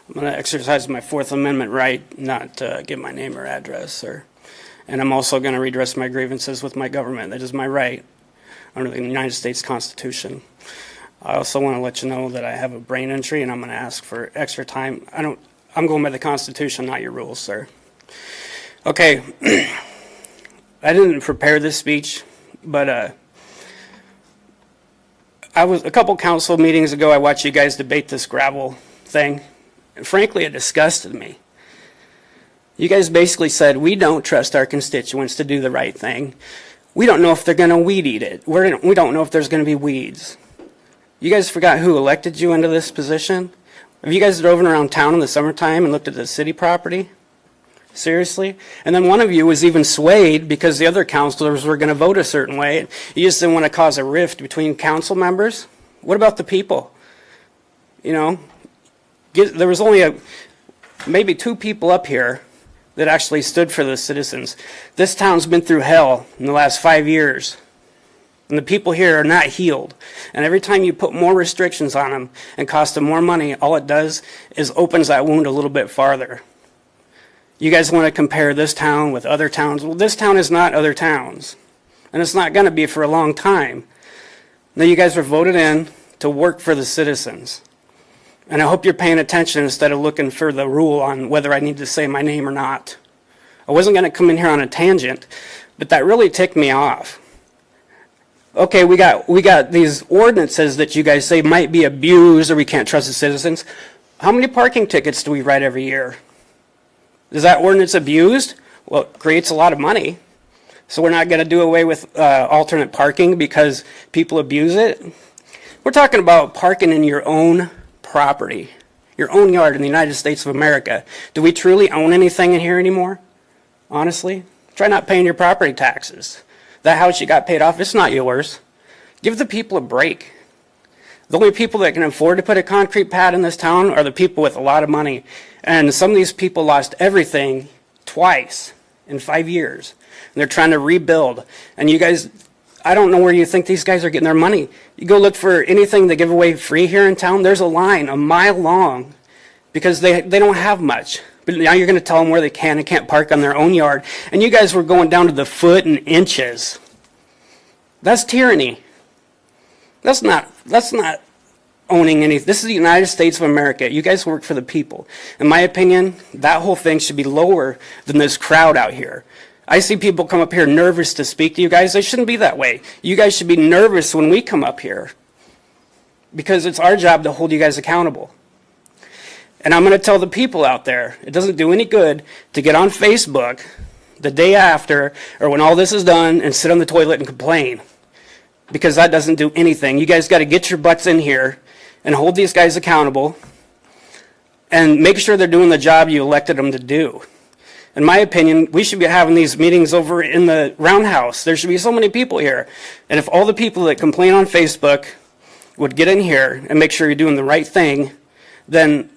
I'm going to exercise my Fourth Amendment right not to give my name or address, and I'm also going to redress my grievances with my government. That is my right under the United States Constitution. I also want to let you know that I have a brain injury and I'm going to ask for extra time. I'm going by the Constitution, not your rules, sir. Okay, I didn't prepare this speech, but I was a couple council meetings ago. I watched you guys debate this gravel thing, and frankly, it disgusted me. You guys basically said, we don't trust our constituents to do the right thing. We don't know if they're going to weed eat it. We don't know if there's going to be weeds. You guys forgot who elected you into this position? Have you guys driven around town in the summertime and looked at the city property? Seriously? And then one of you was even swayed because the other councilors were going to vote a certain way. You just didn't want to cause a rift between council members. What about the people? You know, there was only maybe 2 people up here that actually stood for the citizens. This town's been through hell in the last 5 years. And the people here are not healed. And every time you put more restrictions on them and cost them more money, all it does is opens that wound a little bit farther. You guys want to compare this town with other towns. Well, this town is not other towns. And it's not going to be for a long time. Now, you guys were voted in to work for the citizens. And I hope you're paying attention instead of looking for the rule on whether I need to say my name or not. I wasn't going to come in here on a tangent, but that really ticked me off. Okay, we got these ordinances that you guys say might be abused or we can't trust the citizens. How many parking tickets do we write every year? Is that ordinance abused? Well, it creates a lot of money. So we're not going to do away with alternate parking because people abuse it? We're talking about parking in your own property, your own yard in the United States of America. Do we truly own anything in here anymore? Honestly? Try not paying your property taxes. That house you got paid off, it's not yours. Give the people a break. The only people that can afford to put a concrete pad in this town are the people with a lot of money. And some of these people lost everything twice in 5 years. And they're trying to rebuild. And you guys, I don't know where you think these guys are getting their money. You go look for anything they give away free here in town, there's a line a mile long because they don't have much. But now you're going to tell them where they can and can't park on their own yard. And you guys were going down to the foot and inches. That's tyranny. That's not owning anything. This is the United States of America. You guys work for the people. In my opinion, that whole thing should be lower than this crowd out here. I see people come up here nervous to speak to you guys. They shouldn't be that way. You guys should be nervous when we come up here because it's our job to hold you guys accountable. And I'm going to tell the people out there, it doesn't do any good to get on Facebook the day after or when all this is done and sit on the toilet and complain because that doesn't do anything. You guys got to get your butts in here and hold these guys accountable and make sure they're doing the job you elected them to do. In my opinion, we should be having these meetings over in the roundhouse. There should be so many people here. And if all the people that complain on Facebook would get in here and make sure you're doing the right thing, then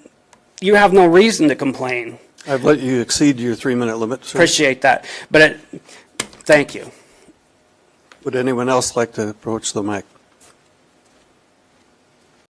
you have no reason to complain. I've let you exceed your 3-minute limit, sir. Appreciate that. But thank you. Would anyone else like to approach the mic?